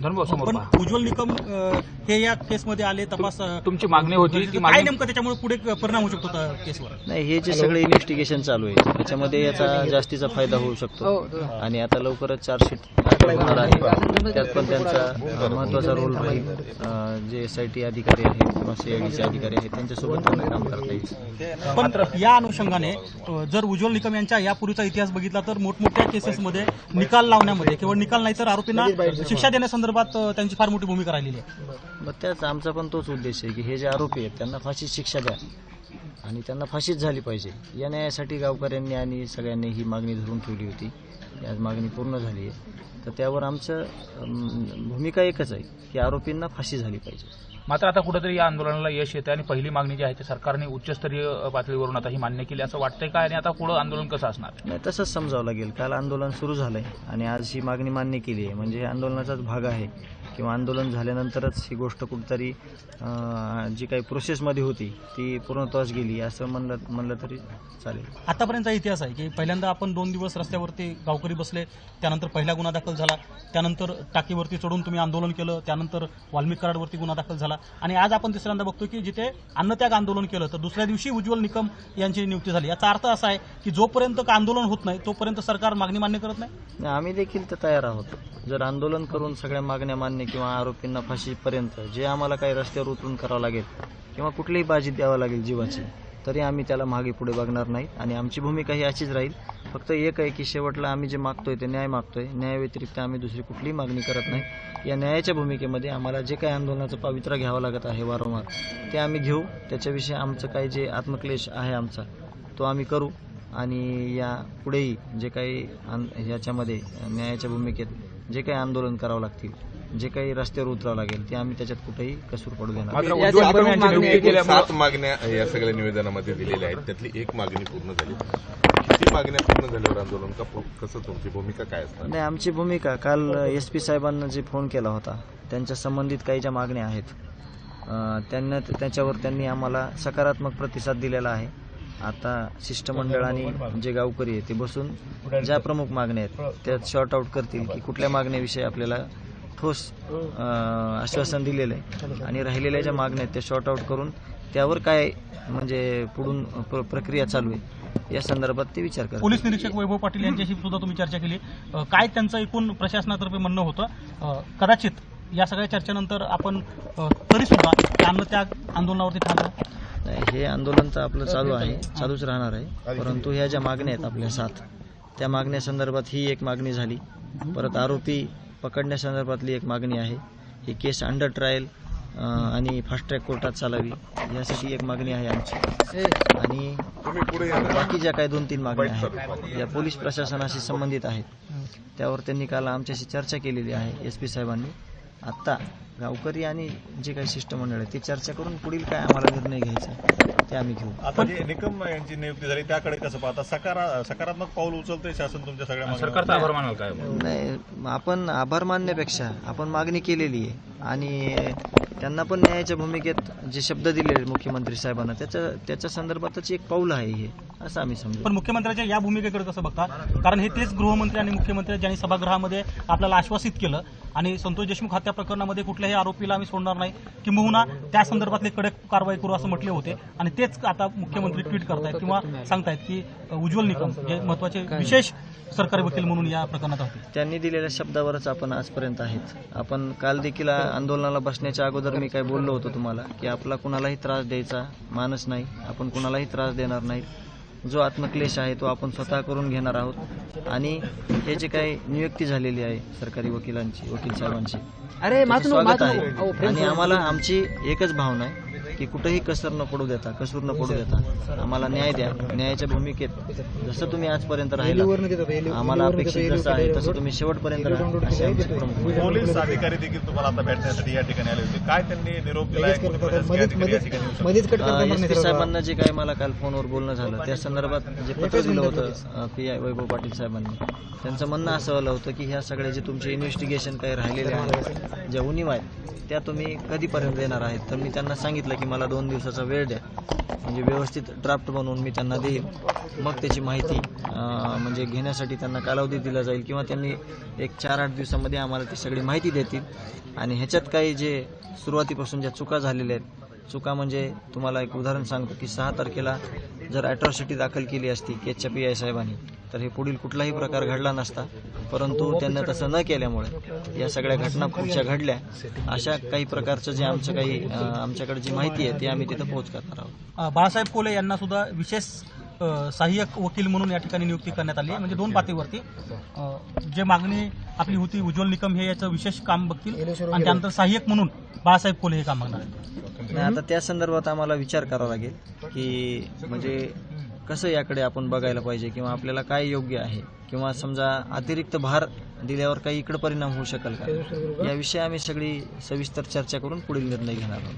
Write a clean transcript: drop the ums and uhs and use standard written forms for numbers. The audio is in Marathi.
पण उज्ज्वल निकम हे या केसमध्ये आले, तपास तुमची मागणी होती की काय नेमकं त्याच्यामुळे पुढे परिणाम होऊ शकतो केसवर? नाही, हे जे सगळे इन्व्हेस्टिगेशन चालू आहे त्याच्यामध्ये याचा जास्तीचा फायदा होऊ शकतो आणि आता लवकरच चार्जशीट होणार आहे. त्यात पण त्यांचा महत्वाचा रोल राहील. जे SIT अधिकारी आहेत किंवा CIDचे अधिकारी आहेत त्यांच्यासोबत त्यांना काम करता येईल. पण या अनुषंगाने जर उज्ज्वल निकम यांच्या यापूर्वीचा इतिहास बघितला तर मोठमोठ्या केसेसमध्ये निकाल लावण्यामध्ये, केवळ निकाल नाही तर आरोपींना शिक्षा देण्यासंदर्भात त्यांची फार मोठी भूमिका राहिलेली आहे. मग त्याच आमचा पण तोच उद्देश आहे की हे जे आरोपी आहेत त्यांना फाशीची शिक्षा द्या आणि त्यांना फाशीच झाली पाहिजे. या न्यायासाठी गावकऱ्यांनी आणि सगळ्यांनी ही मागणी धरून ठेवली होती. आज मागणी पूर्ण झाली आहे, तर त्यावर आमचं भूमिका एकच आहे की आरोपींना फाशी झाली पाहिजे. मात्र आता कुठेतरी या आंदोलनाला यश येते आणि पहिली मागणी जी आहे ते सरकारने उच्चस्तरीय पातळीवरून आता ही मान्य केली असं वाटतंय का, आणि आता पुढे आंदोलन कसं असणार? नाही, तसंच समजावं लागेल. काल आंदोलन सुरू झालंय आणि आज ही मागणी मान्य केली आहे म्हणजे हे आंदोलनाचाच भाग आहे किंवा आंदोलन झाल्यानंतरच ही गोष्ट कुठेतरी जी काही प्रोसेसमध्ये होती ती पूर्णत्वास गेली असं म्हणलं तरी चालेल. आतापर्यंतचा इतिहास आहे की पहिल्यांदा आपण 2 दिवस रस्त्यावरती गावकरी बसले, त्यानंतर पहिला गुन्हा दाखल झाला, त्यानंतर टाकीवरती चढून तुम्ही आंदोलन केलं, त्यानंतर वाल्मिक कराडवरती गुन्हा दाखल झाला आणि आज आपण तिसऱ्यांदा बघतो की जिथे अन्नत्याग आंदोलन केलं तर दुसऱ्या दिवशी उज्ज्वल निकम यांची नियुक्ती झाली. याचा अर्थ असा आहे की जोपर्यंत आंदोलन होत नाही तोपर्यंत सरकार मागणी मान्य करत नाही. आम्ही देखील तर तयार आहोत. जर आंदोलन करून सगळ्या मागण्या मान्य किंवा आरोपींना फाशीपर्यंत जे आम्हाला काही रस्त्यावर उतरून करावं लागेल किंवा कुठलीही बाजी द्यावं लागेल जीवाची, तरी आम्ही त्याला मागे पुढे बघणार नाहीत आणि आमची भूमिका ही अशीच राहील. फक्त एक आहे की शेवटला आम्ही जे मागतोय ते न्याय मागतोय. न्यायाव्यतिरिक्त आम्ही दुसरी कुठलीही मागणी करत नाही. या न्यायाच्या भूमिकेमध्ये आम्हाला जे काही आंदोलनाचं पवित्रा घ्यावं लागत आहे वारंवार ते आम्ही घेऊ. त्याच्याविषयी आमचं काही जे आत्मक्लेश आहे आमचा तो आम्ही करू आणि या पुढेही जे काही याच्यामध्ये न्यायाच्या भूमिकेत जे काही आंदोलन करावं लागतील, जे काही रस्त्यावर उतरावं लागेल ते आम्ही त्याच्यात कुठेही कसूर पडू देणार. 7 मागण्या या सगळ्या निवेदनामध्ये दिलेल्या आहेत, त्यातली एक मागणी पूर्ण झाली. किती मागण्या पूर्ण झाल्यावर आंदोलन कसं, तुमची भूमिका काय असणार? नाही, आमची भूमिका काल SP साहेबांना जे फोन केला होता त्यांच्या संबंधित काही ज्या मागण्या आहेत त्याच्यावर त्यांनी आम्हाला सकारात्मक प्रतिसाद दिलेला आहे. आता शिष्टमंडळ आणि जे गावकरी आहे ते बसून ज्या प्रमुख मागण्या आहेत त्यात शॉर्ट आउट करतील की कुठल्या मागण्याविषयी आपल्याला ठोस आश्वासन दिलेलं आहे आणि राहिलेल्या ज्या मागण्या आहेत त्या शॉर्ट आउट करून त्यावर काय म्हणजे पुढून प्रक्रिया चालू आहे या संदर्भात ते विचार करतात. पोलीस निरीक्षक वैभव पाटील यांच्याशी सुद्धा तुम्ही चर्चा केली. काय त्यांचं एकूण प्रशासनातर्फे म्हणणं होतं? कदाचित या सगळ्या चर्चेनंतर आपण तरी सुद्धा अन्नत्याग आंदोलनावरती थांबलो. हे आंदोलन तर आपलं चालू आहे, चालूच राहणार आहे. परंतु ह्या ज्या मागण्या आहेत आपल्या 7 त्या मागण्यासंदर्भात ही एक मागणी झाली. परत आरोपी पकडण्यासंदर्भातली एक मागणी आहे. ही केस अंडर ट्रायल आणि फास्ट ट्रॅक कोर्टात चालावी यासाठी एक मागणी आहे आमची. आणि बाकी ज्या काही 2-3 मागण्या आहेत या पोलीस प्रशासनाशी संबंधित आहेत त्यावर त्यांनी काल आमच्याशी चर्चा केलेली आहे SP साहेबांनी. आत्ता गावकरी आणि जे काही शिष्टमंडळ आहे ते चर्चा करून पुढील काय आम्हाला निर्णय घ्यायचा ते आम्ही घेऊ. आता जे निकम यांची नियुक्ती झाली त्याकडे कसं पाहता? सकारात्मक पाऊल उचलतंय शासन तुमच्या सगळ्या सरकारचा आभार मानाल काय? नाही, आपण आभार मानण्यापेक्षा आपण मागणी केलेली आहे आणि त्यांना पण न्यायाच्या भूमिकेत जे शब्द दिलेले मुख्यमंत्री साहेबांना त्याच्या संदर्भातच एक पाऊल आहे हे, असं आम्ही समजू. पण मुख्यमंत्र्यांच्या या भूमिकेकडे कसं बघता? कारण हे तेच गृहमंत्री आणि मुख्यमंत्री ज्यांनी सभागृहामध्ये आपल्याला आश्वासित केलं आणि संतोष देशमुख हत्या प्रकरणामध्ये कुठल्याही आरोपीला आम्ही सोडणार नाही, किंबहुना त्या संदर्भातले कडक कारवाई करू असं म्हटले होते आणि तेच आता मुख्यमंत्री ट्विट करतायत किंवा सांगतायत की उज्ज्वल निकम जे महत्वाचे विशेष सरकारी वकील म्हणून या प्रकरणात होते. त्यांनी दिलेल्या शब्दावरच आपण आजपर्यंत आहेत. आपण काल देखील आंदोलनाला बसण्याच्या अगोदर मी काय बोललो होतो तुम्हाला की आपला कुणालाही त्रास द्यायचा मानस नाही, आपण कुणालाही त्रास देणार नाही. जो आत्मक्लेश आहे तो आपण स्वतः करून घेणार आहोत आणि हे जे काही नियुक्ती झालेली आहे सरकारी वकिलांची, वकील साहेबांची, स्वागत आहे. आणि आम्हाला आमची एकच भावना आहे की कुठेही कसूर न पडू देता आम्हाला न्याय द्या. न्यायाच्या भूमिकेत जसं तुम्ही आजपर्यंत राहिला आम्हाला अपेक्षित जसं आहे तसं तुम्ही शेवटपर्यंत राहा असे आमचे प्रमुख. पोलीस अधिकारी देखील तुम्हाला आता भेटण्यासाठी या ठिकाणी आले होते, काय त्यांनी निरोप दिलाय? SP साहेबांना जे काही मला काल फोनवर बोलणं झालं त्या संदर्भात जे पत्र दिलं होतं PI वैभव पाटील साहेबांनी, त्यांचं म्हणणं असं आलं होतं की ह्या सगळ्या जे तुमचे इन्व्हेस्टिगेशन काही राहिलेले आहेत, ज्या उणीवा आहेत त्या तुम्ही कधीपर्यंत देणार आहेत. तर मी त्यांना सांगितलं की मला 2 दिवसाचा वेळ द्या, म्हणजे व्यवस्थित ड्राफ्ट बनवून मी त्यांना देईन. मग त्याची माहिती म्हणजे घेण्यासाठी त्यांना कालावधी दिला जाईल किंवा त्यांनी एक 4-8 दिवसामध्ये आम्हाला ती सगळी माहिती देतील. आणि ह्याच्यात काही जे सुरुवातीपासून ज्या चुका झालेल्या आहेत, चुका म्हणजे तुम्हाला एक उदाहरण सांगतो की 6 तारखेला जर ॲट्रॉसिटी दाखल केली असती केजच्या PI साहेबांनी तर हे पुढील कुठलाही प्रकार घडला नसता. परंतु त्यांना तसं न केल्यामुळे या सगळ्या घटना पुढच्या घडल्या. अशा काही प्रकारचं जे आमचं काही आमच्याकडे जी माहिती आहे ती आम्ही तिथं पोहोच करणार आहोत. बाळासाहेब कोले यांना सुद्धा विशेष सहाय्यक वकील म्हणून या ठिकाणी नियुक्ती करण्यात आली आहे. म्हणजे 2 पातळीवरती जे मागणी आपली होती उज्ज्वल निकम हे याचं विशेष काम बघतील आणि त्यानंतर सहाय्यक म्हणून बाळासाहेब कोले हे काम मागणार आहेत. नाही, आता त्या संदर्भात आम्हाला विचार करावा लागेल की म्हणजे कसं याकडे आपण बघायला पाहिजे किंवा आपल्याला काय योग्य आहे किंवा समजा अतिरिक्त भार दिल्यावर काही इकडे परिणाम होऊ शकेल का, याविषयी आम्ही सगळी सविस्तर चर्चा करून पुढील निर्णय घेणार आहोत.